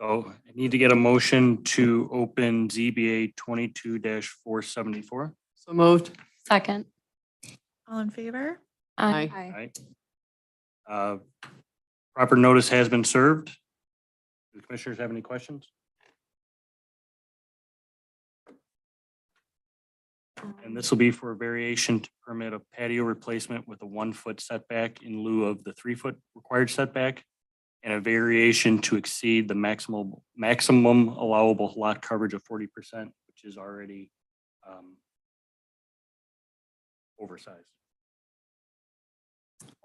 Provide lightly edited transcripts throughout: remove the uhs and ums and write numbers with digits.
So I need to get a motion to open ZBA 22-474. So moved. Second. All in favor? Aye. All right. Proper notice has been served. Do the commissioners have any questions? And this will be for a variation to permit a patio replacement with a 1-foot setback in lieu of the 3-foot required setback, and a variation to exceed the maximum allowable lot coverage of 40%, which is already oversized.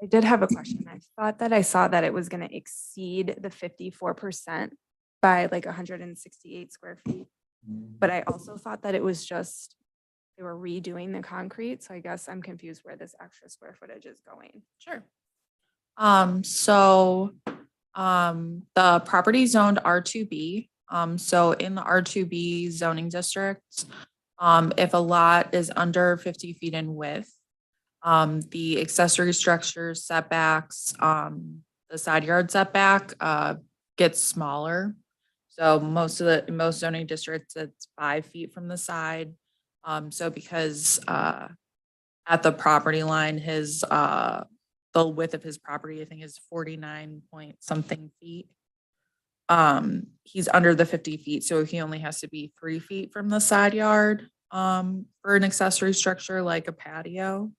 I did have a question. I thought that I saw that it was going to exceed the 54% by like 168 square feet. But I also thought that it was just, they were redoing the concrete. So I guess I'm confused where this extra square footage is going. Sure. The property zoned R2B. So in the R2B zoning district, if a lot is under 50 feet in width, the accessory structure setbacks, the side yard setback, gets smaller. So most zoning districts, it's 5 feet from the side. So because, at the property line, the width of his property, I think, is 49 point something feet. He's under the 50 feet, so he only has to be 3 feet from the side yard, for an accessory structure like a patio.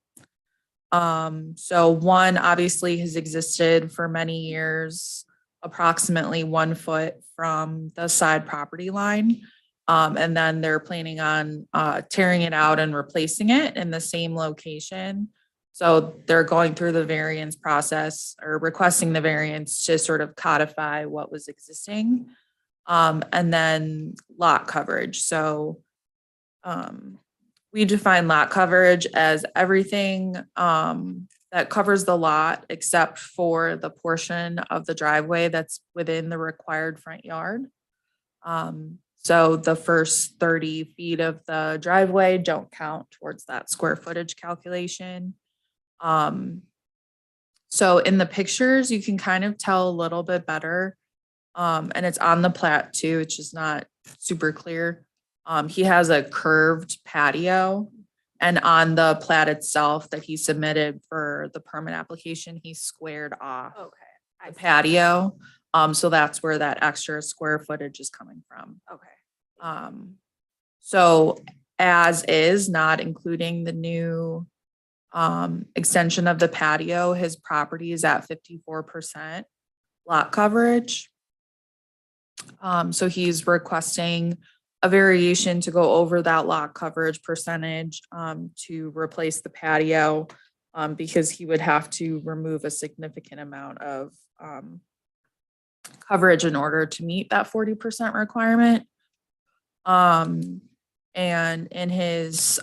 So one obviously has existed for many years, approximately 1 foot from the side property line. And then they're planning on, tearing it out and replacing it in the same location. So they're going through the variance process or requesting the variance to sort of codify what was existing. And then lot coverage. So we define lot coverage as everything that covers the lot except for the portion of the driveway that's within the required front yard. So the first 30 feet of the driveway don't count towards that square footage calculation. So in the pictures, you can kind of tell a little bit better. And it's on the plat too, it's just not super clear. He has a curved patio, and on the plat itself that he submitted for the permit application, he squared off Okay. the patio. So that's where that extra square footage is coming from. Okay. So as is, not including the new extension of the patio, his property is at 54% lot coverage. So he's requesting a variation to go over that lot coverage percentage to replace the patio, because he would have to remove a significant amount of coverage in order to meet that 40% requirement. And in his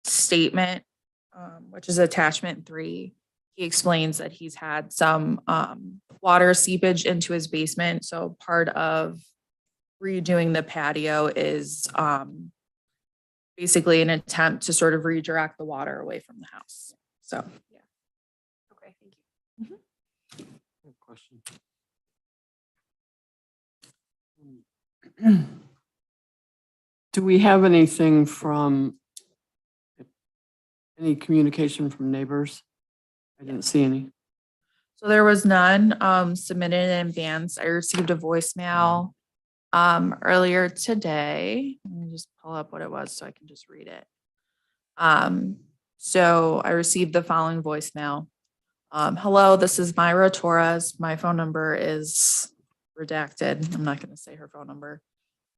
statement, which is attachment 3, he explains that he's had some water seepage into his basement. So part of redoing the patio is basically an attempt to sort of redirect the water away from the house. So Yeah. Okay. Thank you. Question. Do we have anything from, any communication from neighbors? I didn't see any. So there was none submitted in advance. I received a voicemail earlier today. Let me just pull up what it was so I can just read it. So I received the following voicemail. Hello, this is Myra Torres. My phone number is redacted. I'm not going to say her phone number.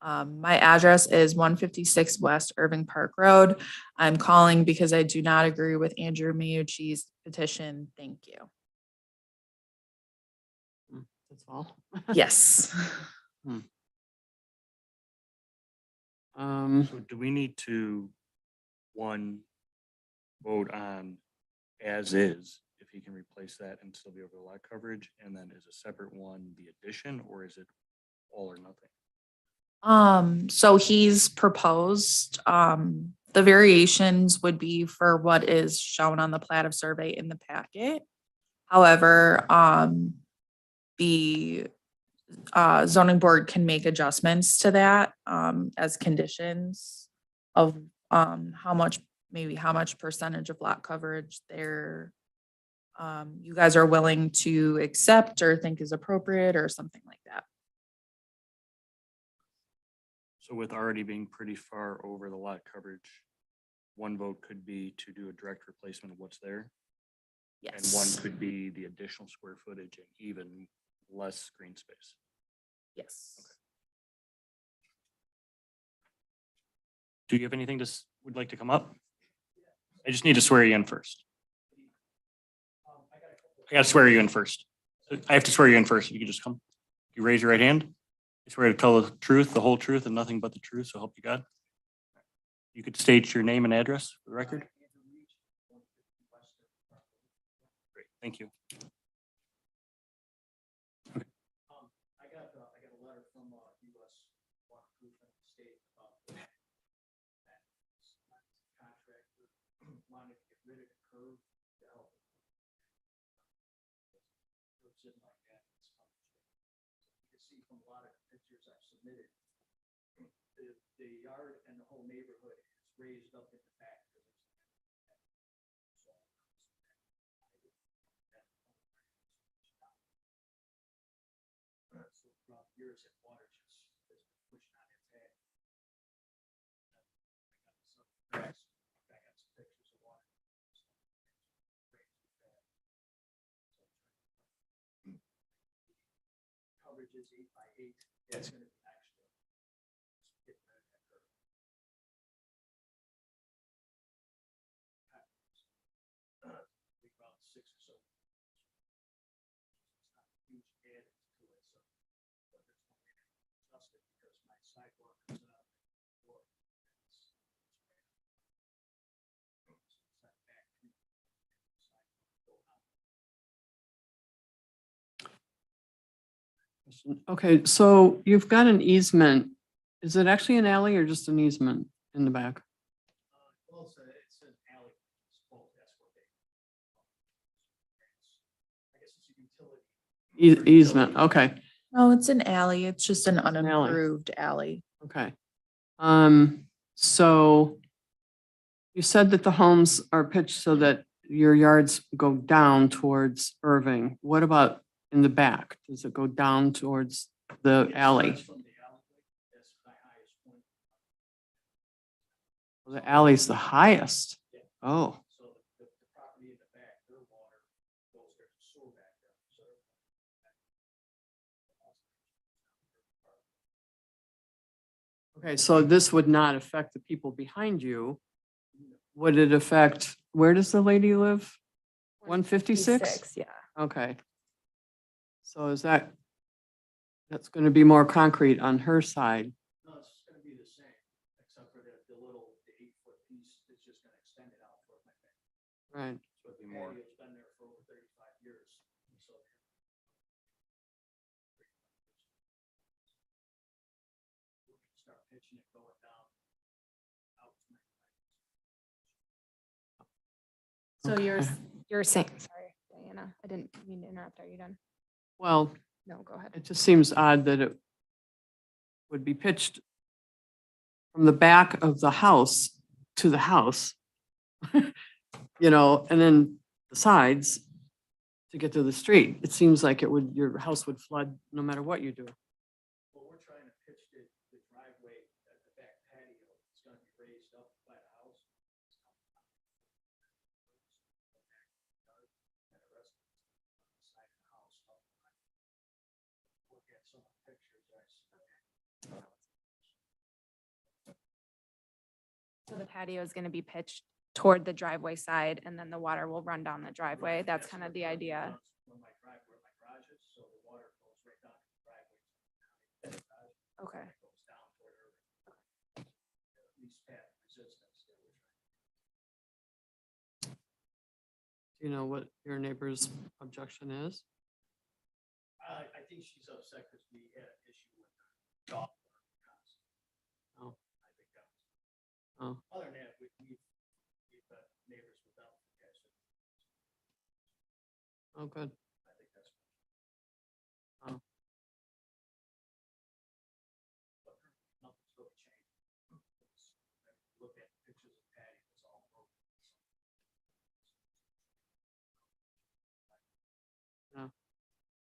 My address is 156 West Irving Park Road. I'm calling because I do not agree with Andrew Miyuchi's petition. Thank you. That's all. Yes. So do we need to, one, vote on as is, if he can replace that and still be over the lot coverage, and then is a separate one the addition, or is it all or nothing? So he's proposed, the variations would be for what is shown on the plat of survey in the packet. However, the zoning board can make adjustments to that, as conditions of, how much, maybe how much percentage of lot coverage they're, you guys are willing to accept or think is appropriate or something like that. So with already being pretty far over the lot coverage, one vote could be to do a direct replacement of what's there. And one Yes, could be the additional square footage and even less green space. yes. Do you have anything would like to come up? I just need to swear you in first. I gotta swear you in first. I have to swear you in first. You can just come. You raise your right hand. I swear to tell the truth, the whole truth, and nothing but the truth, so help you God. You could state your name and address for the record. Great, thank you. I got a letter from US Waterproofing State about that contractor wanted to get rid of the curb to help. It's in like that. You can see from a lot of the pictures I've submitted, the yard and the whole neighborhood is raised up in the back. So throughout the years, that water just has been pushing on its head. I got some pictures of water. Coverage is 8 by 8. That's going to be actually getting rid of that curve. About 6 or so. It's not a huge add to it, so but there's no way to adjust it because my sidewalk is up. Okay, so you've got an easement. Is it actually an alley or just an easement in the back? Well, it's an alley. It's both. That's what they. I guess it's a utility. Easement, okay, No, it's an alley. It's just an an alley. unimproved alley. okay. So you said that the homes are pitched so that your yards go down towards Irving. What about in the back? Does it go down towards the It alley? starts from the alleyway. That's my highest point. The alley's the highest. Yeah. Oh, So the property in the back, their water goes there to sewer back there. So okay, so this would not affect the people behind you. Would it affect, where does the lady live? 156? Yeah. Okay. So is that's going to be more concrete on her side? no, it's just gonna be the same, except for the 8-foot piece is just gonna extend it out for my back. Right. But the More. patio's been there for over 35 years, so. Start pitching it going down. Out to my right. So you're, Okay. you're saying, sorry, Diana, I didn't mean to interrupt. Are you done? Well, No, go ahead. it just seems odd that it would be pitched from the back of the house to the house. You know, and then the sides to get to the street. It seems like your house would flood no matter what you do. Well, we're trying to pitch the driveway at the back patio. It's gonna be raised up by the house. And the rest of it's on the side of the house. Look at some of the pictures. So the patio is going to be pitched toward the driveway side and then the water will run down the driveway. That's kind of the idea. Where my garage is, so the water goes right down to the driveway. Okay. It goes down toward Irving. At least path resistance that we're trying. Do you know what your neighbor's objection is? I think she's upset because we had an issue with the dog. Oh. I think that was. Oh. Other than that, we've neighbors without. Oh, good. I think that's.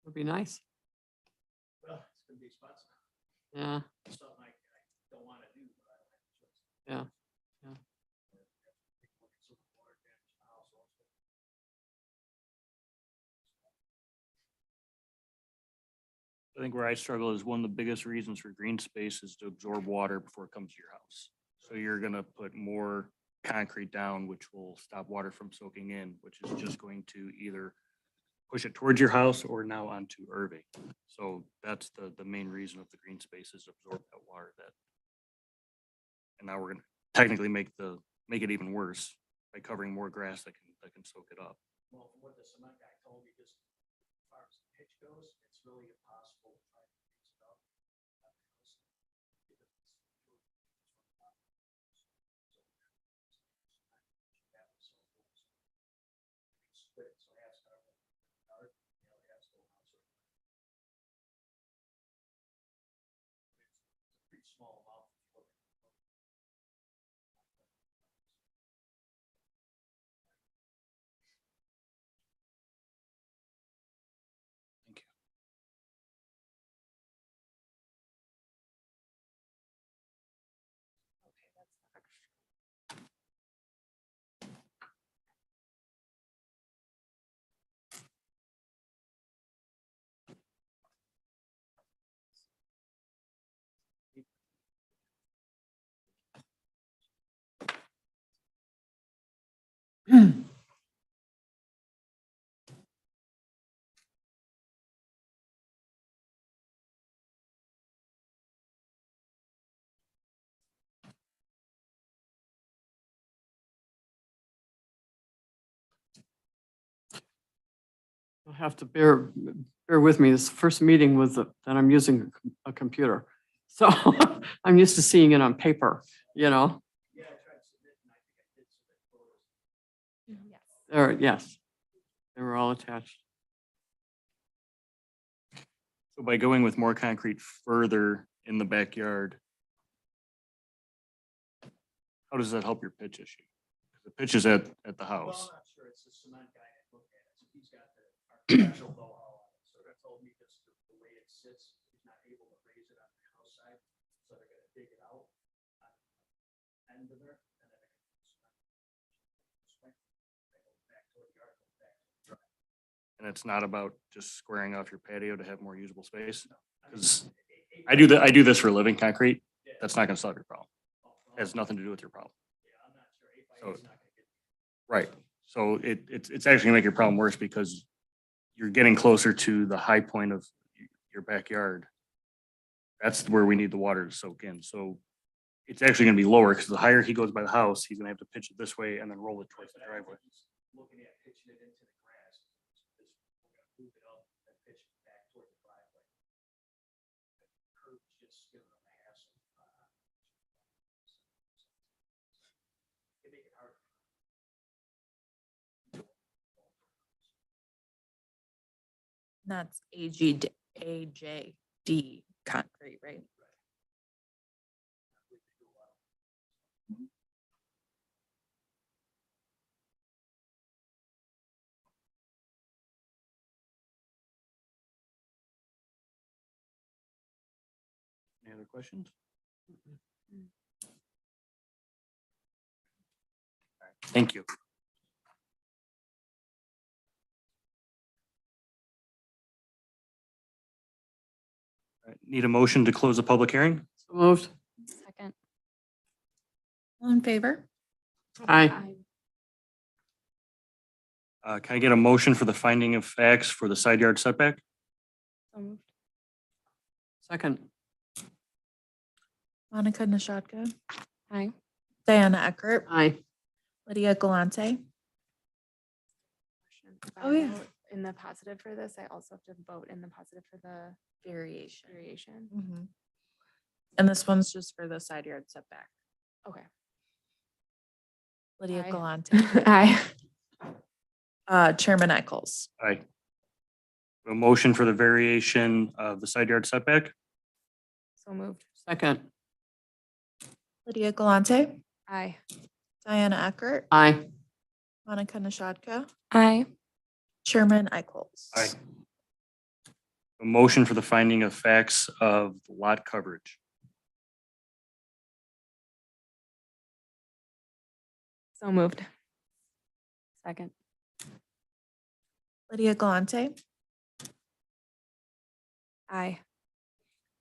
Would be nice. Well, it's gonna be expensive. Yeah, It's something I don't wanna do, but I don't have a choice. yeah, yeah. I think where I struggle is one of the biggest reasons for green space is to absorb water before it comes to your house. So you're gonna put more concrete down, which will stop water from soaking in, which is just going to either push it towards your house or now onto Irving. So that's the main reason of the green space is absorb that water that. And now we're gonna technically make it even worse by covering more grass that can soak it up. Well, from what the cement guy told me, just as far as the pitch goes, it's really impossible to try to fix it up. Split, so it has to have a yard, you know, it has to go out. It's a pretty small amount. Thank you. Okay, that's the extra. You'll have to bear with me. This is the first meeting that I'm using a computer. So I'm used to seeing it on paper, you know? Yeah, I tried to submit and I think I did submit photos. Or, yes, they were all attached. So by going with more concrete further in the backyard, how does that help your pitch issue? 'Cause the pitch is at the Well, house. I'm not sure, it's the cement guy that looked at it, so he's got the architectural know-how on it, so that told me just the way it sits, he's not able to raise it on the house side, so they're gonna dig it out on the end of there, and then they're gonna swing, they go back to the yard, go back to the drive. And it's not about just squaring off your patio to have more usable space. I mean, 'Cause it- I do this for a living, concrete. That's not gonna solve your problem. It has nothing to do with your problem. Yeah, I'm not sure, 8x8 So- is not gonna get. Right. So it's actually gonna make your problem worse because you're getting closer to the high point of your backyard. That's where we need the water to soak in. So it's actually gonna be lower because the higher he goes by the house, he's gonna have to pitch it this way and then roll it towards the driveway. Looking at pitching it into the grass, just, we're gonna move it up and pitch it back toward the driveway. The curb's just giving them a hassle. They make it hard. That's AJD concrete, right? Any other questions? All right, thank you. All right, need a motion to close the public hearing? So moved. Second. All in favor? Aye. Can I get a motion for the finding of facts for the side yard setback? So moved. Second. Monica Nishatka, Aye. Diana Eckert, Aye. Lydia Galante. If I Oh, yeah. vote in the positive for this, I also have to vote in the positive for the Variation. variation. Mhm. And this one's just for the side yard setback. Okay. Lydia Aye. Galante. Aye. Chairman Eccles. Aye. A motion for the variation of the side yard setback? So moved. Second. Lydia Galante, Aye. Diana Eckert, Aye. Monica Nishatka, Aye. Chairman Eccles. Aye. A motion for the finding of facts of lot coverage. So moved. Second. Lydia Galante, Aye.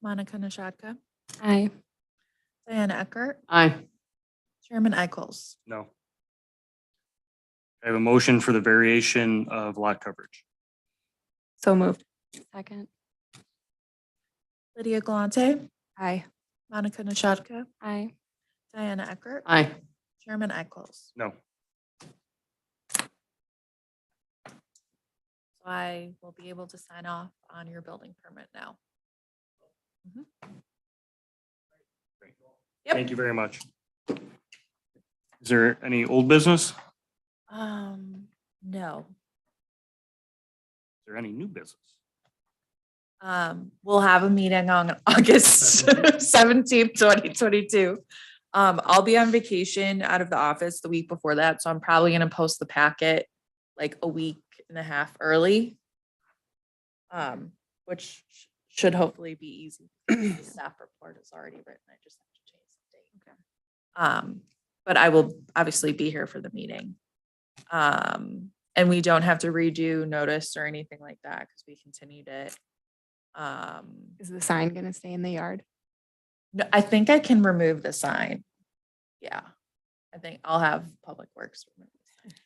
Monica Nishatka, Aye. Diana Eckert, Aye. Chairman Eichel's. No. I have a motion for the variation of lot coverage. So moved. Second. Lydia Galante, Aye. Monica Nishatka, Aye. Diana Eckert, Aye. Chairman Eichel's. No. So I will be able to sign off on your building permit now. Yep. Thank you very much. Is there any old business? Is No. there any new business? We'll have a meeting on August 17th, 2022. I'll be on vacation out of the office the week before that, so I'm probably gonna post the packet like a week and a half early. Which should hopefully be easy. The staff report is already written. I just have to change the date. But I will obviously be here for the meeting. And we don't have to redo notice or anything like that because we continued it. Is the sign gonna stay in the yard? No, I think I can remove the sign. Yeah, I think I'll have Public Works remove the sign.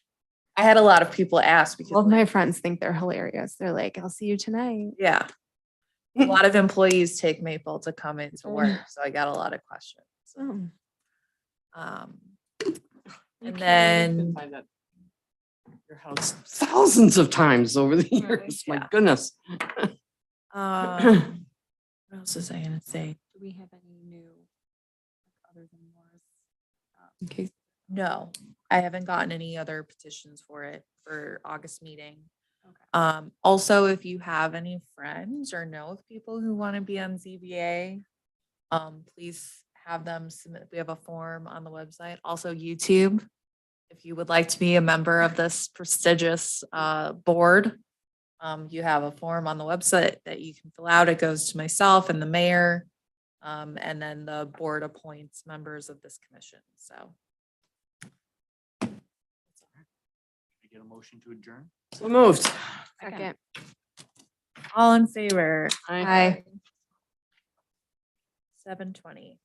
I had a lot of people ask because Well, my friends think they're hilarious. They're like, I'll see you tonight. yeah, a lot of employees take Maple to come into work, so I got a lot of questions. Oh. And then Been by that- Your house thousands of times over the years. My Yeah. goodness. what else was I gonna say? Do we have any new, other than Morris? In case. No, I haven't gotten any other petitions for it for August meeting. Okay. Also, if you have any friends or know of people who want to be on ZBA, please have them submit. We have a form on the website. Also YouTube, if you would like to be a member of this prestigious board, you have a form on the website that you can fill out. It goes to myself and the mayor. And then the board appoints members of this commission. So. Can I get a motion to adjourn? So moved. Second. All in favor? Aye. Aye. 7:20.